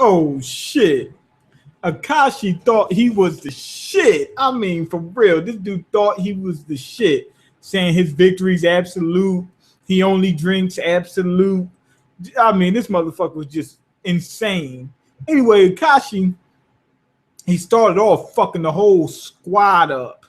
Oh shit. Akashi thought he was the shit. I mean, for real, this dude thought he was the shit, saying his victory's absolute. He only drinks absolute. I mean, this motherfucker was just insane. Anyway, Akashi, he started off fucking the whole squad up.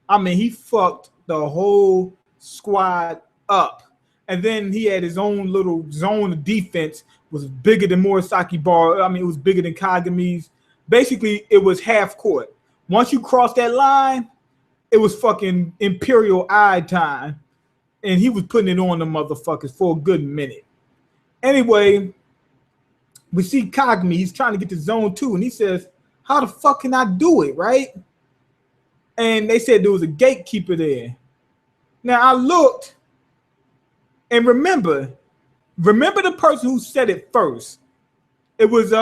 I mean, he fucked the whole squad up. And then he had his own little zone of defense, was bigger than Murasaki Bar. I mean, it was bigger than Kagami's. Basically, it was half court. Once you cross that line, it was fucking Imperial Eye time. And he was putting it on the motherfuckers for a good minute. Anyway, we see Kagami. He's trying to get to zone 2. And he says, how the fuck can I do it, right? And they said there was a gatekeeper there. Now, I looked. And remember the person who said it first. It was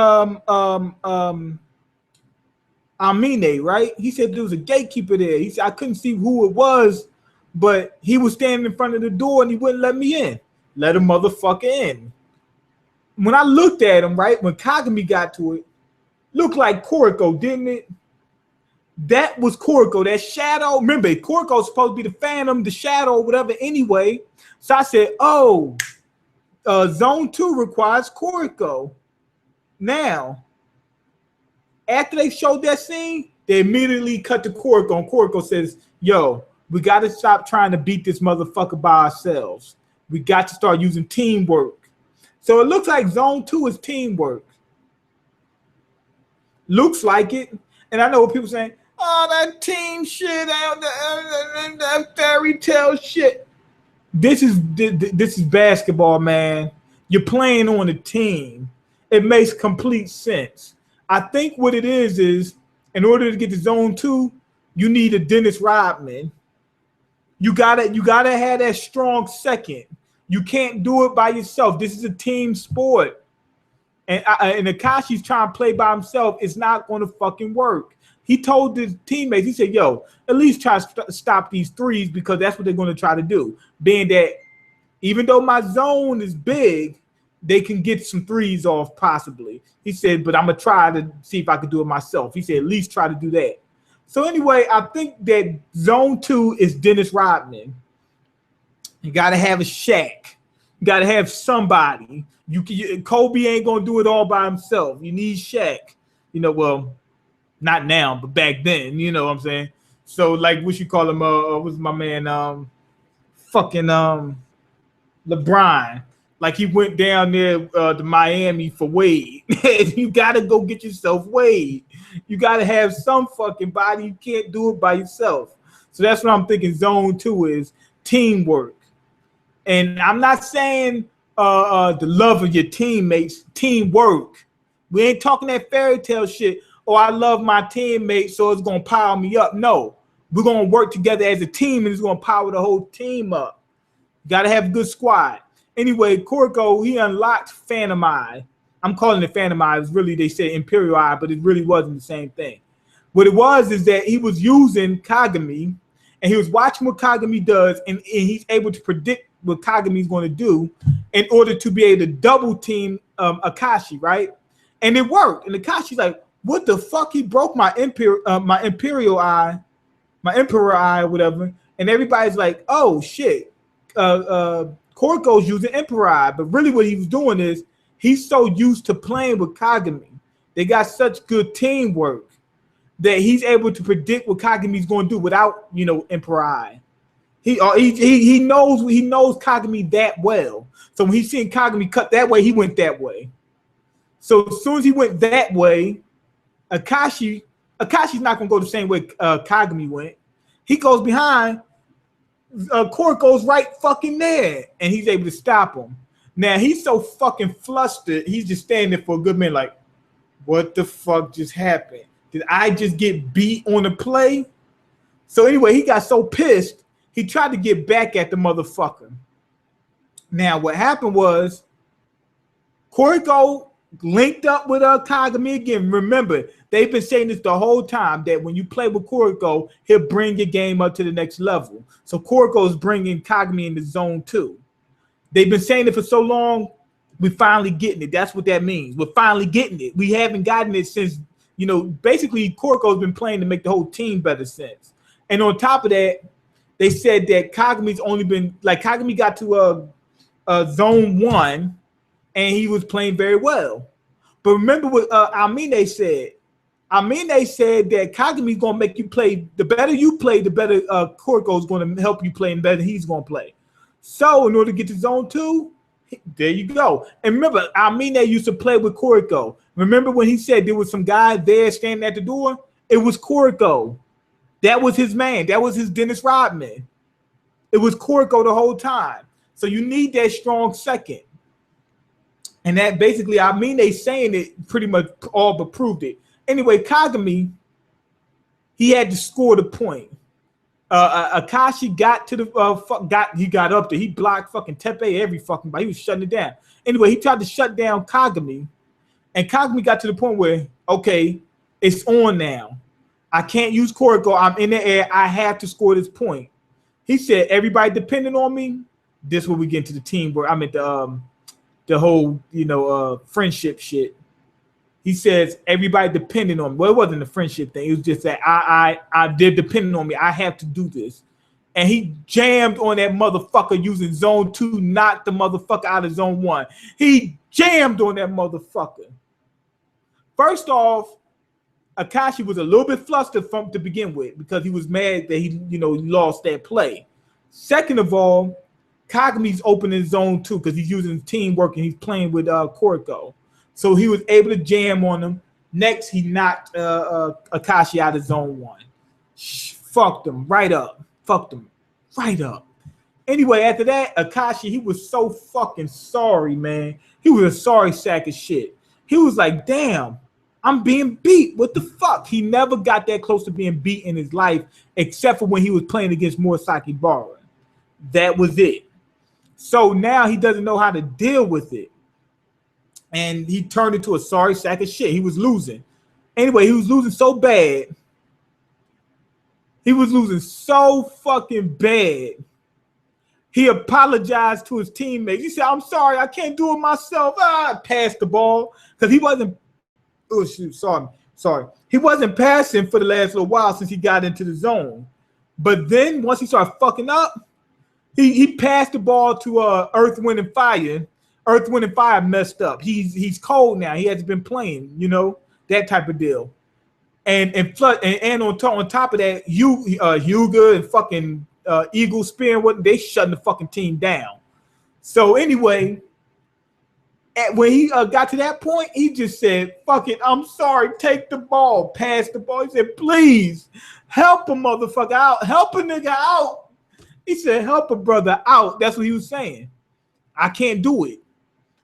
Amine, right? He said there was a gatekeeper there. He said I couldn't see who it was, but he was standing in front of the door and he wouldn't let me in. Let a motherfucker in. When I looked at him, right, when Kagami got to it, looked like Kuroko, didn't it? That was Kuroko, that shadow. Remember, Kuroko's supposed to be the phantom, the shadow, whatever anyway. So I said, oh, zone 2 requires Kuroko. Now, after they showed that scene, they immediately cut to Kuroko. And Kuroko says, yo, we got to stop trying to beat this motherfucker by ourselves. We got to start using teamwork. So it looks like zone 2 is teamwork. Looks like it. And I know what people saying, oh, that team shit, that fairy tale shit. This is basketball, man. You're playing on a team. It makes complete sense. I think what it is in order to get to zone 2, you need a Dennis Rodman. You gotta have that strong second. You can't do it by yourself. This is a team sport. And Akashi's trying to play by himself. It's not going to fucking work. He told his teammates, he said, yo, at least try to stop these threes because that's what they're going to try to do. Being that even though my zone is big, they can get some threes off possibly. He said, but I'm going to try to see if I can do it myself. He said, at least try to do that. So anyway, I think that zone 2 is Dennis Rodman. You got to have a Shaq. You got to have somebody. Kobe ain't going to do it all by himself. You need Shaq. Well, not now, but back then, you know what I'm saying? So, like, what you call him? What's my man? LeBron. Like, he went down there to Miami for Wade. You got to go get yourself Wade. You got to have some fucking body. You can't do it by yourself. So that's what I'm thinking zone 2 is teamwork. And I'm not saying the love of your teammates, teamwork. We ain't talking that fairy tale shit. Oh, I love my teammates, so it's going to power me up. No, we're going to work together as a team, and it's going to power the whole team up. Got to have a good squad. Anyway, Kuroko, he unlocked Phantom Eye. I'm calling it Phantom Eye. It was really, they said Imperial Eye, but it really wasn't the same thing. What it was is that he was using Kagami, and he was watching what Kagami does, and he's able to predict what Kagami's going to do in order to be able to double team Akashi, right? And it worked. And Akashi's like, what the fuck? He broke my Imperial Eye, my Emperor Eye, or whatever. And everybody's like, oh shit, Kuroko's using Emperor Eye. But really what he was doing is he's so used to playing with Kagami. They got such good teamwork that he's able to predict what Kagami's going to do without, Emperor Eye. He knows Kagami that well. So when he's seeing Kagami cut that way, he went that way. So as soon as he went that way, Akashi's not going to go the same way Kagami went. He goes behind. Kuroko's right fucking there, and he's able to stop him. Now, he's so fucking flustered, he's just standing there for a good minute like, what the fuck just happened? Did I just get beat on the play? So anyway, he got so pissed, he tried to get back at the motherfucker. Now, what happened was Kuroko linked up with Kagami again. Remember, they've been saying this the whole time that when you play with Kuroko, he'll bring your game up to the next level. So Kuroko is bringing Kagami into zone 2. They've been saying it for so long. We're finally getting it. That's what that means. We're finally getting it. We haven't gotten it since, basically Kuroko's been playing to make the whole team better since. And on top of that, they said that Kagami's only been, like, Kagami got to zone 1 and he was playing very well. But remember what Amine said. Amine said that Kagami's going to make you play. The better you play, the better Kuroko's going to help you play, and the better he's going to play. So in order to get to zone 2, there you go. And remember, Amine used to play with Kuroko. Remember when he said there was some guy there standing at the door? It was Kuroko. That was his man. That was his Dennis Rodman. It was Kuroko the whole time. So you need that strong second. And that basically, Amine saying it pretty much all but proved it. Anyway, Kagami, he had to score the point. Akashi got to the he got up there. He blocked fucking Tepe every fucking ball. He was shutting it down. Anyway, he tried to shut down Kagami, and Kagami got to the point where, okay, it's on now. I can't use Kuroko. I'm in the air. I have to score this point. He said, everybody depending on me. This where we get into the team where I'm at the whole friendship shit. He says everybody depending on me. Well, it wasn't a friendship thing. It was just that they're depending on me. I have to do this. And he jammed on that motherfucker using zone 2, knocked the motherfucker out of zone 1. He jammed on that motherfucker. First off, Akashi was a little bit flustered to begin with because he was mad that he lost that play. Second of all, Kagami's opening zone 2 because he's using teamwork and he's playing with Kuroko. So he was able to jam on him. Next, he knocked Akashi out of zone 1. Fucked him right up. Fucked him right up. Anyway, after that, Akashi, he was so fucking sorry, man. He was a sorry sack of shit. He was like, damn, I'm being beat. What the fuck? He never got that close to being beat in his life, except for when he was playing against Murasaki Bara. That was it. So now he doesn't know how to deal with it. And he turned into a sorry sack of shit. He was losing. Anyway, he was losing so bad. He was losing so fucking bad. He apologized to his teammates. He said, I'm sorry, I can't do it myself. Passed the ball. Because he wasn't, oh shoot, sorry. He wasn't passing for the last little while since he got into the zone. But then once he started fucking up, he passed the ball to Earth, Wind, and Fire. Earth, Wind, and Fire messed up. He's cold now. He hasn't been playing, that type of deal. And on top of that, Hyuga and fucking Eagle Spear, they shutting the fucking team down. So anyway, when he got to that point, he just said, fuck it, I'm sorry, take the ball, pass the ball. He said, please, help a motherfucker out. Help a nigga out. He said, help a brother out. That's what he was saying. I can't do it.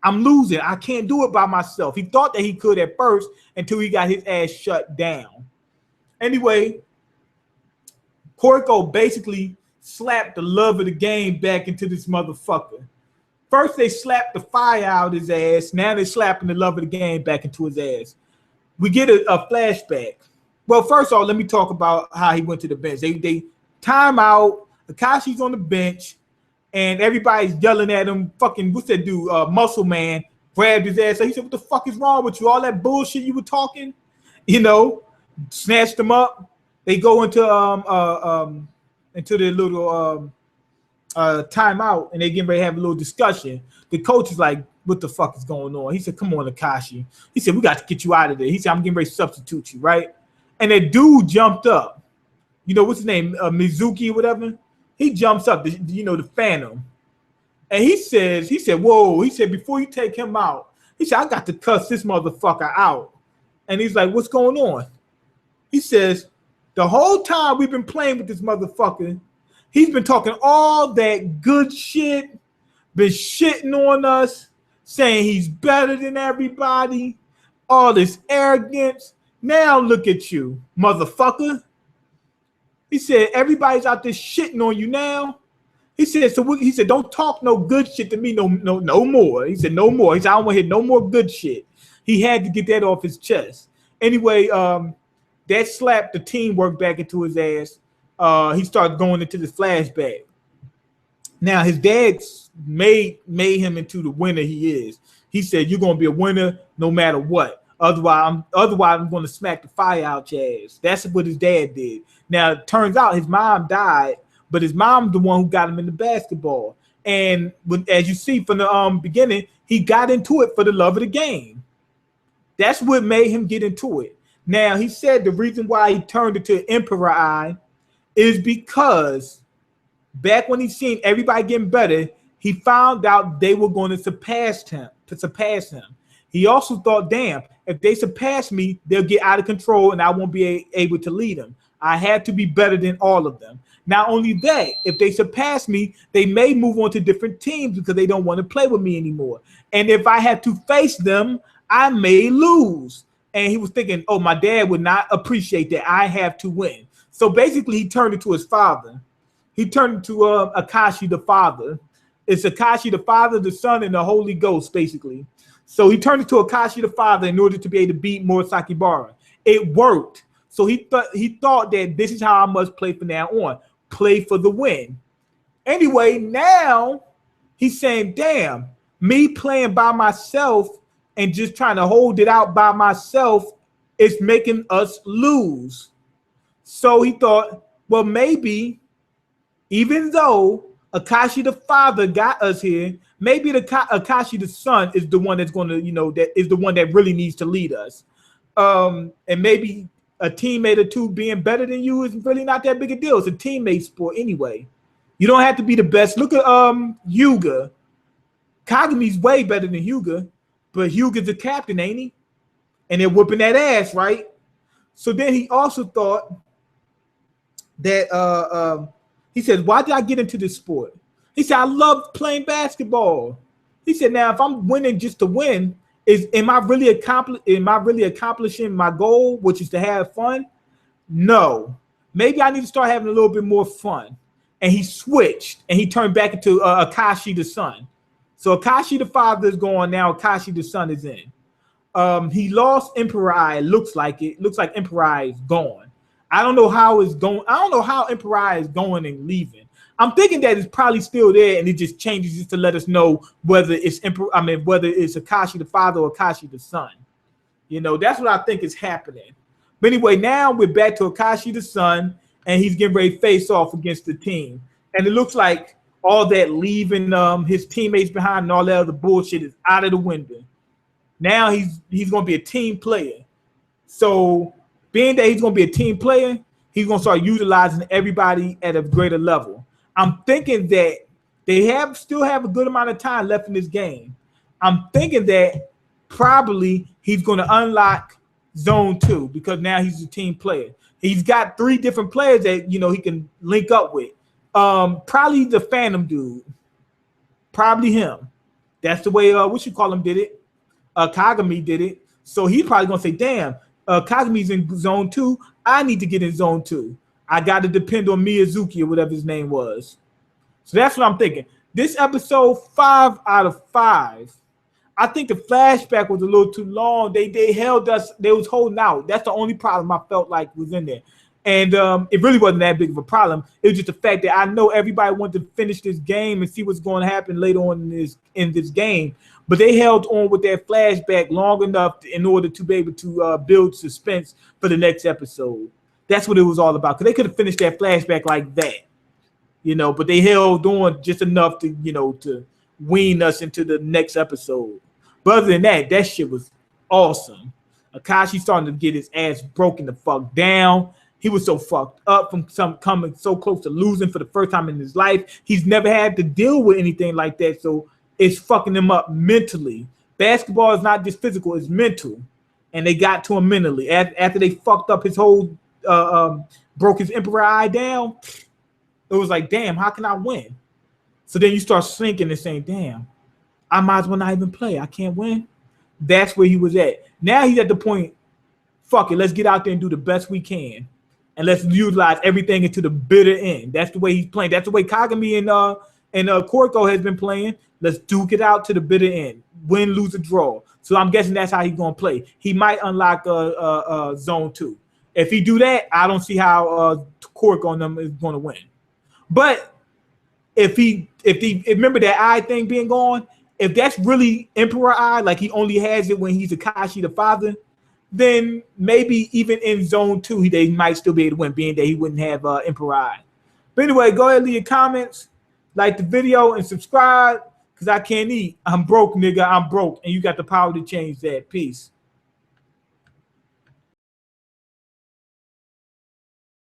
I'm losing. I can't do it by myself. He thought that he could at first until he got his ass shut down. Anyway, Kuroko basically slapped the love of the game back into this motherfucker. First, they slapped the fire out of his ass. Now they're slapping the love of the game back into his ass. We get a flashback. Well, first of all, let me talk about how he went to the bench. They time out. Akashi's on the bench. And everybody's yelling at him. Fucking, what's that dude? Muscle Man grabbed his ass. So he said, what the fuck is wrong with you? All that bullshit you were talking? Snatched him up. They go into their little timeout, and they getting ready to have a little discussion. The coach is like, what the fuck is going on? He said, come on, Akashi. He said, we got to get you out of there. He said, I'm getting ready to substitute you, right? And that dude jumped up. What's his name? Mizuki or whatever. He jumps up, the Phantom. And he said, whoa. He said, before you take him out, he said, I got to cuss this motherfucker out. And he's like, what's going on? He says, the whole time we've been playing with this motherfucker, he's been talking all that good shit, been shitting on us, saying he's better than everybody, all this arrogance. Now look at you, motherfucker. He said, everybody's out there shitting on you now. He said, he said, don't talk no good shit to me no more. He said, no more. He said, I don't want to hear no more good shit. He had to get that off his chest. Anyway, that slapped the teamwork back into his ass. He started going into this flashback. Now, his dad made him into the winner he is. He said, "You're gonna be a winner no matter what. Otherwise, I'm gonna smack the fire out your ass." That's what his dad did. Now, it turns out his mom died, but his mom's the one who got him into basketball. And as you see from the beginning, he got into it for the love of the game. That's what made him get into it. Now, he said the reason why he turned into Emperor Eye is because back when he seen everybody getting better, he found out they were going to surpass him. He also thought, damn, if they surpass me, they'll get out of control and I won't be able to lead them. I had to be better than all of them. Not only that, if they surpass me, they may move on to different teams because they don't want to play with me anymore. And if I have to face them, I may lose. And he was thinking, oh, my dad would not appreciate that. I have to win. So basically, he turned into his father. He turned into Akashi the father. It's Akashi the Father, the Son, and the Holy Ghost, basically. So he turned into Akashi the Father in order to be able to beat Murasakibara. It worked. So he thought that this is how I must play from now on. Play for the win. Anyway, now he's saying, damn, me playing by myself and just trying to hold it out by myself is making us lose. So he thought, well, maybe even though Akashi the Father got us here, maybe the Akashi the Son is the one that's going to, that is the one that really needs to lead us. And maybe a teammate or two being better than you is really not that big a deal. It's a teammate sport anyway. You don't have to be the best. Look at Hyuga. Kagami's way better than Hyuga, but Hyuga's the captain, ain't he? And they're whooping that ass, right? So then he also thought that he said, why did I get into this sport? He said, I love playing basketball. He said, now if I'm winning just to win, am I really accomplishing my goal, which is to have fun? No. Maybe I need to start having a little bit more fun. And he switched and he turned back into Akashi the Son. So Akashi the Father is gone now. Akashi the Son is in. He lost Emperor Eye. It looks like Emperor Eye is gone. I don't know how it's going. I don't know how Emperor Eye is going and leaving. I'm thinking that it's probably still there, and it just changes just to let us know whether it's whether it's Akashi the Father or Akashi the Son. That's what I think is happening. But anyway, now we're back to Akashi the Son, and he's getting ready to face off against the team. And it looks like all that leaving his teammates behind and all that other bullshit is out of the window. Now he's going to be a team player. So being that he's going to be a team player, he's going to start utilizing everybody at a greater level. I'm thinking that they still have a good amount of time left in this game. I'm thinking that probably he's going to unlock Zone 2 because now he's a team player. He's got 3 different players that he can link up with. Probably the Phantom dude. Probably him. That's the way did it. Kagami did it. So he's probably gonna say, damn, Kagami's in Zone 2. I need to get in Zone 2. I got to depend on Miyazuki or whatever his name was. So that's what I'm thinking. This episode, 5 out of 5. I think the flashback was a little too long. They held us. They was holding out. That's the only problem I felt like was in there. And it really wasn't that big of a problem. It was just the fact that I know everybody wanted to finish this game and see what's going to happen later on in this game. But they held on with that flashback long enough in order to be able to build suspense for the next episode. That's what it was all about. Because they could have finished that flashback like that, but they held on just enough to, to wean us into the next episode. But other than that, that shit was awesome. Akashi starting to get his ass broken the fuck down. He was so fucked up from coming so close to losing for the first time in his life. He's never had to deal with anything like that, so it's fucking him up mentally. Basketball is not just physical, it's mental. And they got to him mentally. After they fucked up his whole, broke his Emperor Eye down, it was like, damn, how can I win? So then you start sinking and saying, damn, I might as well not even play. I can't win. That's where he was at. Now he's at the point, fuck it, let's get out there and do the best we can. And let's utilize everything into the bitter end. That's the way he's playing. That's the way Kagami and Kuroko has been playing. Let's duke it out to the bitter end. Win, lose, or draw. So I'm guessing that's how he's going to play. He might unlock Zone 2. If he do that, I don't see how Kuroko and them is going to win. But if remember that eye thing being gone, if that's really Emperor Eye, like he only has it when he's Akashi the father, then maybe even in Zone 2, they might still be able to win, being that he wouldn't have Emperor Eye. But anyway, go ahead and leave your comments, like the video, and subscribe, because I can't eat. I'm broke, nigga. I'm broke, and you got the power to change that. Peace.